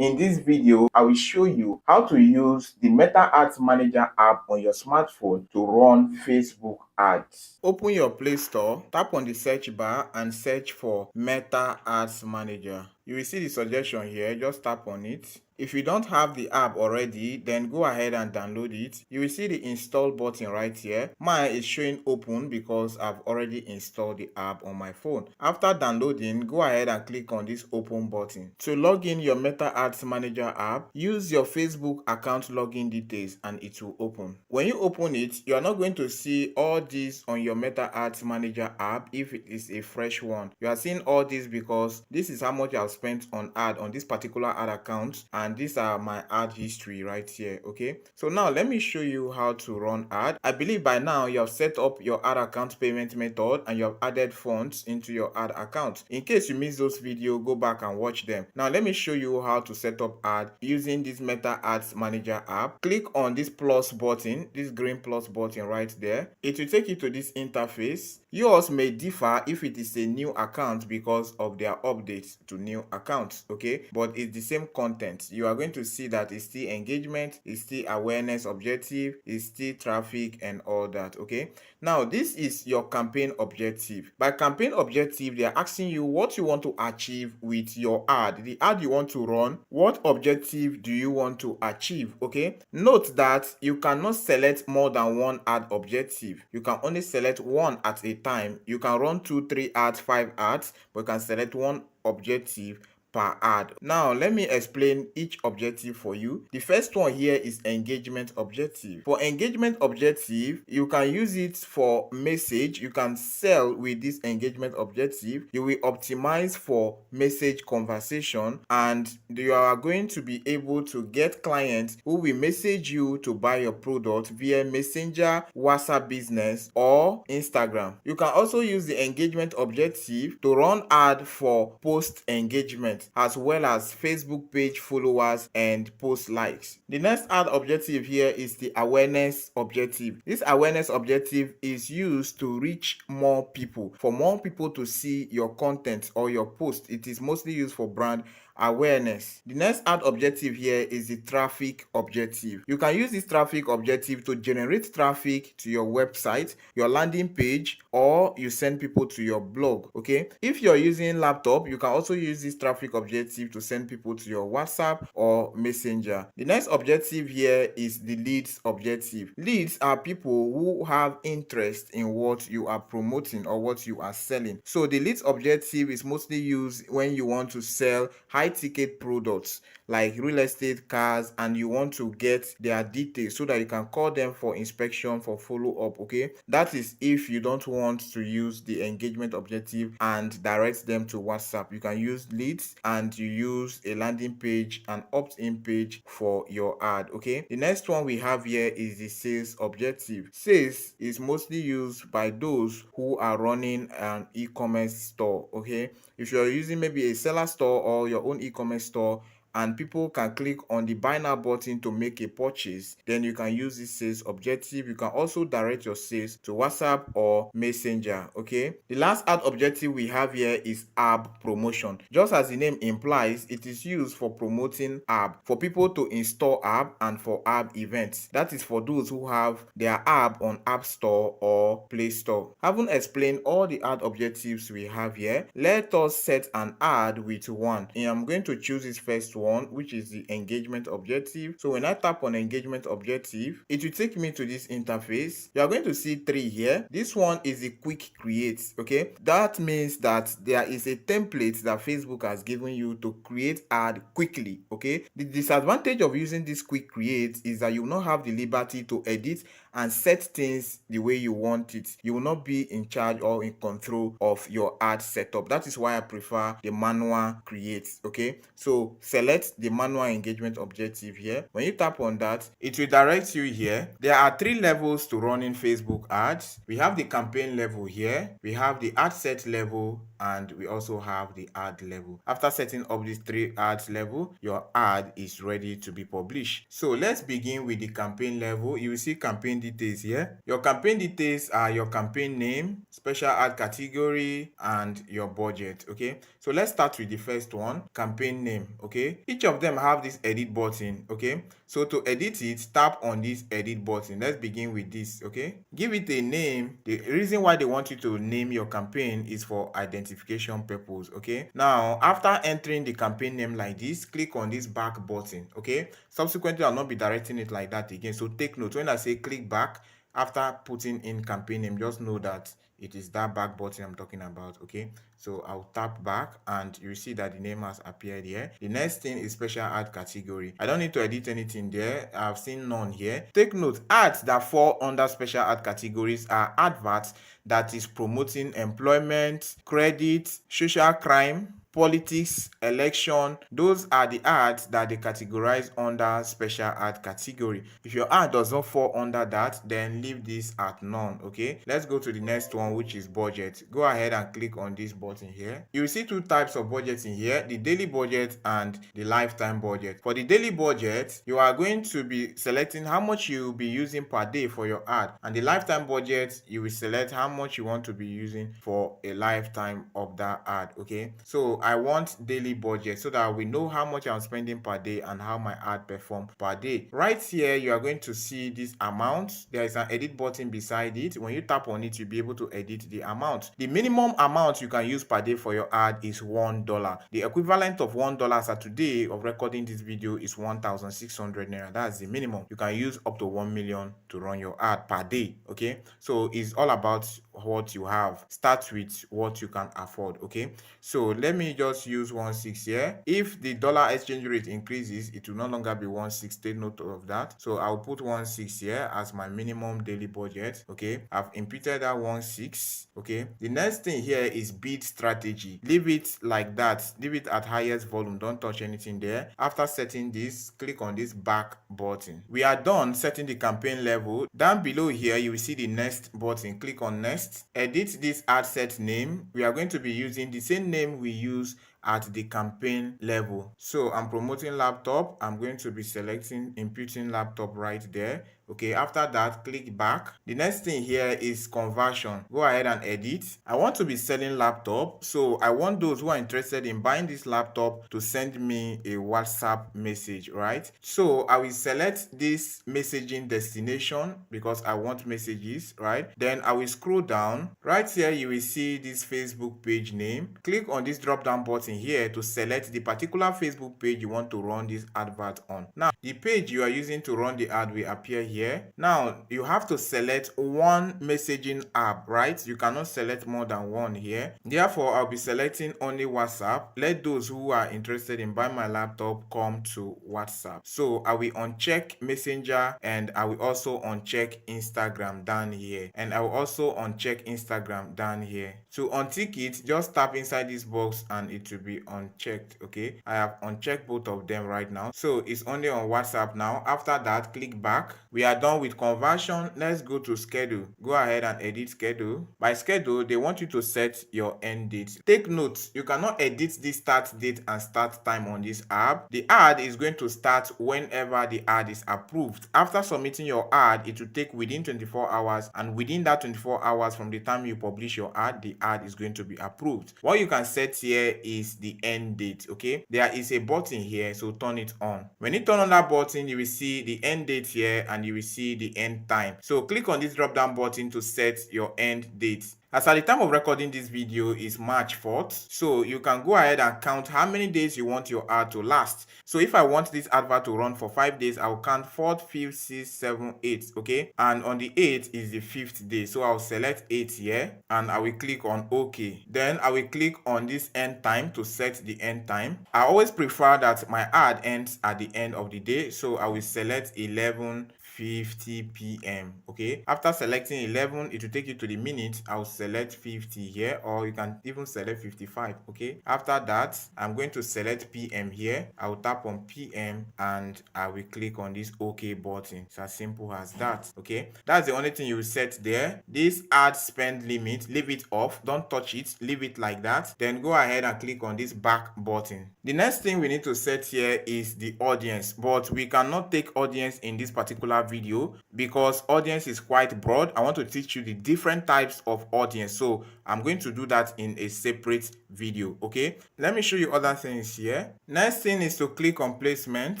In this video, I will show you how to use the Meta Ads Manager app on your smartphone to run Facebook ads. Open your Play Store, tap on the search bar and search for Meta Ads Manager. You will see the suggestion here, just tap on it. If you don't have the app already, then go ahead and download it. You will see the install button right here. Mine is showing open because I've already installed the app on my phone. After downloading, go ahead and click on this open button. To log in your Meta Ads Manager app, use your Facebook account login details and it will open. When you open it, you are not going to see all this on your Meta Ads Manager app if it is a fresh one. You are seeing all this because this is how much I've spent on ad on this particular ad account, and these are my ad history right here. Okay, so now let me show you how to run ad. I believe by now you have set up your ad account payment method and you have added funds into your ad account. In case you missed those videos, go back and watch them. Now let me show you how to set up ad using this Meta Ads Manager app. Click on this plus button, this green plus button right there. It will take you to this interface. Yours may differ if it is a new account because of their updates to new accounts, okay, but it's the same content. You are going to see that it's still engagement, it's still awareness objective, it's still traffic and all that. Okay, now this is your campaign objective. By campaign objective, they are asking you what you want to achieve with your ad, the ad you want to run. What objective do you want to achieve? Okay, note that you cannot select more than one ad objective. You can only select one at a time. You can run 2, 3 ads, 5 ads, but you can select one objective per ad. Now let me explain each objective for you. The first one here is engagement objective. For engagement objective, you can use it for message. You can sell with this engagement objective. You will optimize for message conversation, and you are going to be able to get clients who will message you to buy your product via Messenger, WhatsApp Business or Instagram. You can also use the engagement objective to run ad for post engagement, as well as Facebook page followers and post likes. The next ad objective here is the awareness objective. This awareness objective is used to reach more people, for more people to see your content or your post. It is mostly used for brand awareness. The next ad objective here is the traffic objective. You can use this traffic objective to generate traffic to your website, your landing page, or you send people to your blog. Okay, if you're using laptop, you can also use this traffic objective to send people to your WhatsApp or Messenger. The next objective here is the leads objective. Leads are people who have interest in what you are promoting or what you are selling. So the leads objective is mostly used when you want to sell high ticket products like real estate, cars, and you want to get their details so that you can call them for inspection, for follow-up. Okay, that is if you don't want to use the engagement objective and direct them to WhatsApp. You can use leads and you use a landing page and opt-in page for your ad. Okay, the next one we have here is the sales objective. Sales is mostly used by those who are running an e-commerce store. Okay, if you're using maybe a seller store or your own e-commerce store, and people can click on the buy now button to make a purchase, then you can use this sales objective. You can also direct your sales to WhatsApp or Messenger. Okay, the last ad objective we have here is app promotion. Just as the name implies, it is used for promoting app, for people to install app and for app events. That is for those who have their app on App Store or Play Store. Having explained all the ad objectives we have here, let us set an ad with one. And I'm going to choose this first one, which is the engagement objective. So when I tap on engagement objective, it will take me to this interface. You are going to see 3 here. This one is the quick create. Okay, that means that there is a template that Facebook has given you to create ad quickly. Okay, the disadvantage of using this quick create is that you will not have the liberty to edit and set things the way you want it. You will not be in charge or in control of your ad setup. That is why I prefer the manual create. Okay, so select the manual engagement objective here. When you tap on that, it will direct you here. There are 3 levels to running Facebook ads. We have the campaign level here, we have the ad set level, and we also have the ad level. After setting up these 3 ads level, your ad is ready to be published. So let's begin with the campaign level. You will see campaign details here. Your campaign details are your campaign name, special ad category, and your budget. Okay, so let's start with the first one, campaign name. Okay, each of them have this edit button. Okay, so to edit it, tap on this edit button. Let's begin with this. Okay, give it a name. The reason why they want you to name your campaign is for identification purpose. Okay, now after entering the campaign name like this, click on this back button. Okay, subsequently I'll not be directing it like that again, so take note when I say click back after putting in campaign name, just know that it is that back button I'm talking about. Okay, so I'll tap back and you see that the name has appeared here. The next thing is special ad category. I don't need to edit anything there. I've seen none here. Take note, ads that fall under special ad categories are adverts that is promoting employment, credit, social crime, politics, election. Those are the ads that they categorize under special ad category. If your ad does not fall under that, then leave this at none. Okay, let's go to the next one, which is budget. Go ahead and click on this button here. You will see 2 types of budgets in here, the daily budget and the lifetime budget. For the daily budget, you are going to be selecting how much you will be using per day for your ad, and the lifetime budget, you will select how much you want to be using for a lifetime of that ad. Okay, so I want daily budget so that we know how much I'm spending per day and how my ad perform per day. Right here, you are going to see this amount. There is an edit button beside it. When you tap on it, you'll be able to edit the amount. The minimum amount you can use per day for your ad is $1. The equivalent of $1 as of today of recording this video is 1,600 naira. That's the minimum. You can use up to 1 million to run your ad per day. Okay, so it's all about what you have. Start with what you can afford. Okay, so let me just use 1.6 here. If the dollar exchange rate increases, it will no longer be 1.6. Take note of that. So I'll put 1.6 here as my minimum daily budget. Okay, I've imputed that 1.6. Okay, the next thing here is bid strategy. Leave it like that. Leave it at highest volume. Don't touch anything there. After setting this, click on this back button. We are done setting the campaign level. Down below here, you will see the next button. Click on next. Edit this ad set name. We are going to be using the same name we use at the campaign level. So I'm promoting laptop. I'm going to be selecting imputing laptop right there. Okay, after that, click back. The next thing here is conversion. Go ahead and edit. I want to be selling laptop, so I want those who are interested in buying this laptop to send me a WhatsApp message, right? So I will select this messaging destination because I want messages, right? Then I will scroll down. Right here, you will see this Facebook page name. Click on this drop down button here to select the particular Facebook page you want to run this advert on. Now, the page you are using to run the ad will appear here. Now, you have to select one messaging app, right? You cannot select more than one here. Therefore, I'll be selecting only WhatsApp. Let those who are interested in buying my laptop come to WhatsApp. So I will uncheck Messenger and I will also uncheck Instagram down here. And I will also uncheck Instagram down here. To untick it, just tap inside this box and it will be unchecked. Okay, I have unchecked both of them right now. So it's only on WhatsApp now. After that, click back. We are done with conversion. Let's go to schedule. Go ahead and edit schedule. By schedule, they want you to set your end date. Take note, you cannot edit the start date and start time on this app. The ad is going to start whenever the ad is approved. After submitting your ad, it will take within 24 hours, and within that 24 hours from the time you publish your ad, the ad is going to be approved. What you can set here is the end date. Okay, there is a button here, so turn it on. When you turn on that button, you will see the end date here and you will see the end time. So click on this drop down button to set your end date. As at the time of recording this video is March 4th, so you can go ahead and count how many days you want your ad to last. So if I want this advert to run for 5 days, I'll count 4th, 5th, 6th, 7th, 8th, okay? And on the 8th is the 5th day, so I'll select 8 here and I will click on OK. Then I will click on this end time to set the end time. I always prefer that my ad ends at the end of the day, so I will select 11:50. 11:50 p.m. Okay, after selecting 11, it will take you to the minute. I'll select 50 here, or you can even select 55. Okay, after that, I'm going to select PM here. I'll tap on PM and I will click on this OK button. It's as simple as that. Okay, that's the only thing you will set there. This add spend limit, leave it off, don't touch it, leave it like that. Then go ahead and click on this back button. The next thing we need to set here is the audience, but we cannot take audience in this particular video because audience is quite broad. I want to teach you the different types of audience, so I'm going to do that in a separate video. Okay, let me show you other things here. Next thing is to click on placement.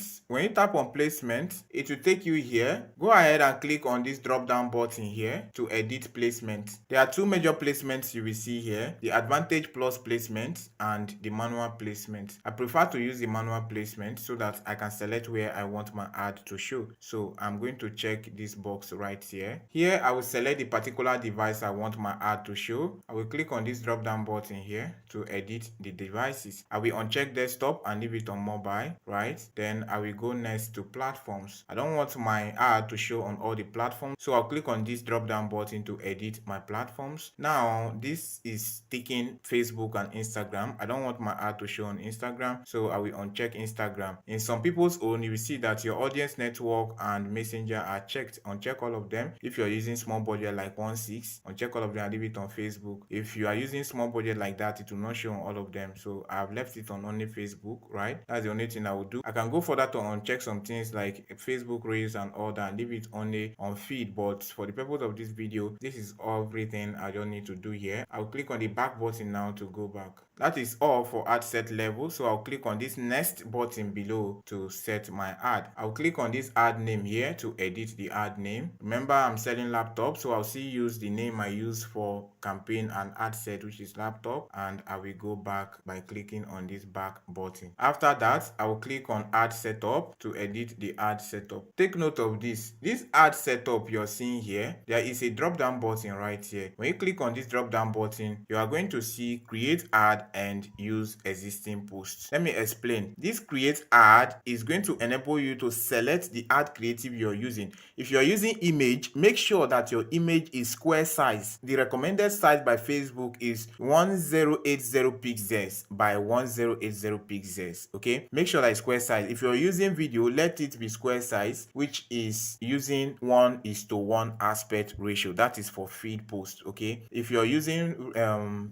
When you tap on placement, it will take you here. Go ahead and click on this drop down button here to edit placement. There are two major placements you will see here: the advantage plus placement and the manual placement. I prefer to use the manual placement so that I can select where I want my ad to show. So I'm going to check this box right here. Here I will select the particular device I want my ad to show. I will click on this drop down button here to edit the devices. I will uncheck desktop and leave it on mobile, right? Then I will go next to platforms. I don't want my ad to show on all the platforms, so I'll click on this drop down button to edit my platforms. Now this is taking Facebook and Instagram. I don't want my ad to show on Instagram, so I will uncheck Instagram. In some people's own, you will see that your audience network and messenger are checked. Uncheck all of them. If you're using small budget like 1.6, uncheck all of them and leave it on Facebook. If you are using small budget like that, it will not show on all of them, so I've left it on only Facebook, right? That's the only thing I will do. I can go further to uncheck some things like Facebook Reels and all that and leave it only on feed, but for the purpose of this video, this is everything I don't need to do here. I'll click on the back button now to go back. That is all for ad set level, so I'll click on this next button below to set my ad. I'll click on this ad name here to edit the ad name. Remember, I'm selling laptop, so I'll still use the name I use for campaign and ad set, which is laptop, and I will go back by clicking on this back button. After that, I will click on ad setup to edit the ad setup. Take note of this ad setup you're seeing here. There is a drop down button right here. When you click on this drop down button, you are going to see create ad and use existing posts. Let me explain. This create ad is going to enable you to select the ad creative you're using. If you're using image, make sure that your image is square size. The recommended size by Facebook is 1080 pixels by 1080 pixels. Okay, make sure that it's square size. If you're using video, let it be square size, which is using 1:1 aspect ratio. That is for feed post. Okay, if you're using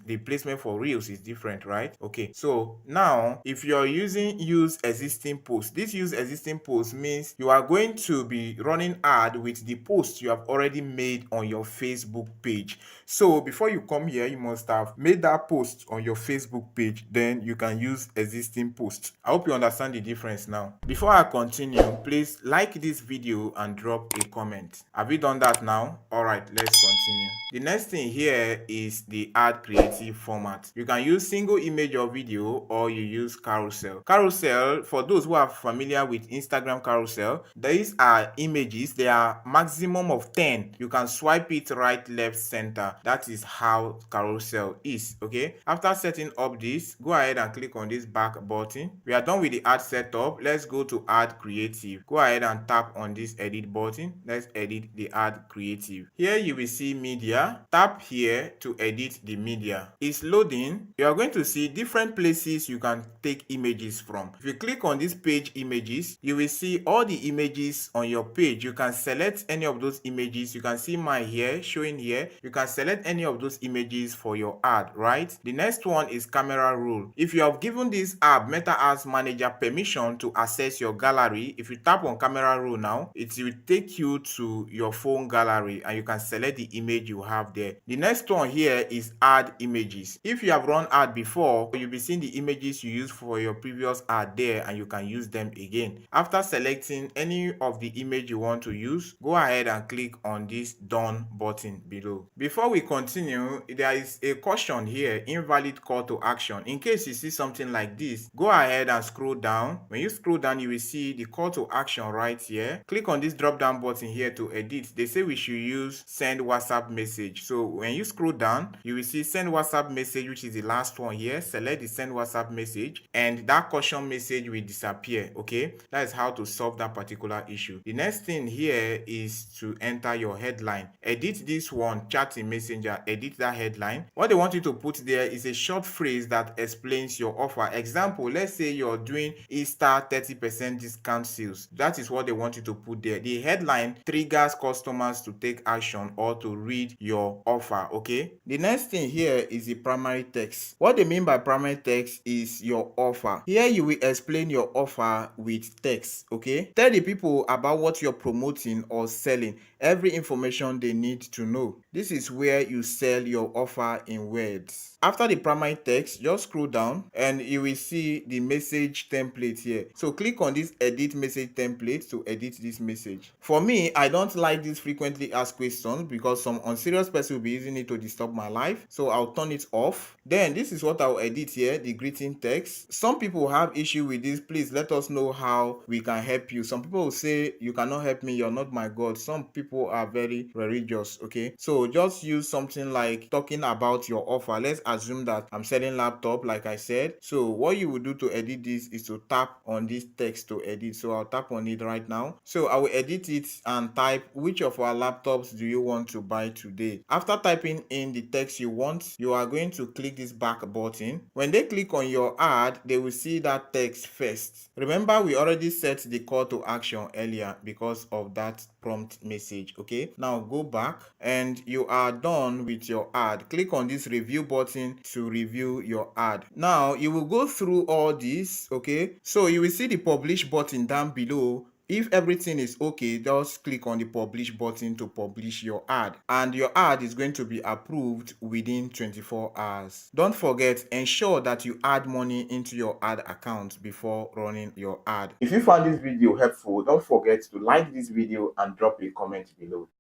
the placement for reels is different, right? Okay, so now if you're using use existing post, this use existing post means you are going to be running ad with the post you have already made on your Facebook page. So before you come here, you must have made that post on your Facebook page, then you can use existing posts. I hope you understand the difference now. Before I continue, please like this video and drop a comment. Have you done that now? All right, let's continue. The next thing here is the ad creative format. You can use single image or video, or you use carousel. Carousel, for those who are familiar with Instagram carousel, these are images. They are maximum of 10. You can swipe it right, left, center. That is how carousel is. Okay, after setting up this, go ahead and click on this back button. We are done with the ad setup. Let's go to ad creative. Go ahead and tap on this edit button. Let's edit the ad creative. Here you will see media. Tap here to edit the media. It's loading. You are going to see different places you can take images from. If you click on this page images, you will see all the images on your page. You can select any of those images. You can see mine here showing here. You can select any of those images for your ad, right? The next one is camera roll. If you have given this app Meta Ads Manager permission to access your gallery, if you tap on camera roll now, it will take you to your phone gallery and you can select the image you have there. The next one here is add images. If you have run ad before, you'll be seeing the images you used for your previous ad there and you can use them again. After selecting any of the image you want to use, go ahead and click on this done button below. Before we continue, continue, there is a caution here, invalid call to action. In case you see something like this, go ahead and scroll down. When you scroll down, you will see the call to action right here. Click on this drop down button here to edit. They say we should use send WhatsApp message. So when you scroll down, you will see send WhatsApp message, which is the last one here. Select the send WhatsApp message and that caution message will disappear. Okay, that is how to solve that particular issue. The next thing here is to enter your headline. Edit this one, chat in messenger, edit that headline. What they want you to put there is a short phrase that explains your offer. Example, let's say you're doing Easter 30% discount sales. That is what they want you to put there. The headline triggers customers to take action or to read your offer. Okay, the next thing here is the primary text. What they mean by primary text is your offer. Here you will explain your offer with text. Okay, tell the people about what you're promoting or selling, every information they need to know. This is where you sell your offer in words. After the primary text, just scroll down and you will see the message template here. So click on this edit message template to edit this message. For me, I don't like these frequently asked questions because some unserious person will be using it to disturb my life. So I'll turn it off. Then this is what I'll edit here, the greeting text. Some people have issue with this. Please let us know how we can help you. Some people will say you cannot help me, you're not my God. Some people are very religious. Okay, so just use something like talking about your offer. Let's assume that I'm selling laptop like I said. So what you will do to edit this is to tap on this text to edit. So I'll tap on it right now. So I will edit it and type, which of our laptops do you want to buy today? After typing in the text you want, you are going to click this back button. When they click on your ad, they will see that text first. Remember, we already set the call to action earlier because of that prompt message. Okay, now go back and you are done with your ad. Click on this review button to review your ad. Now you will go through all this. Okay, so you will see the publish button down below. If everything is okay, just click on the publish button to publish your ad, and your ad is going to be approved within 24 hours. Don't forget, ensure that you add money into your ad account before running your ad. If you found this video helpful, don't forget to like this video and drop a comment below.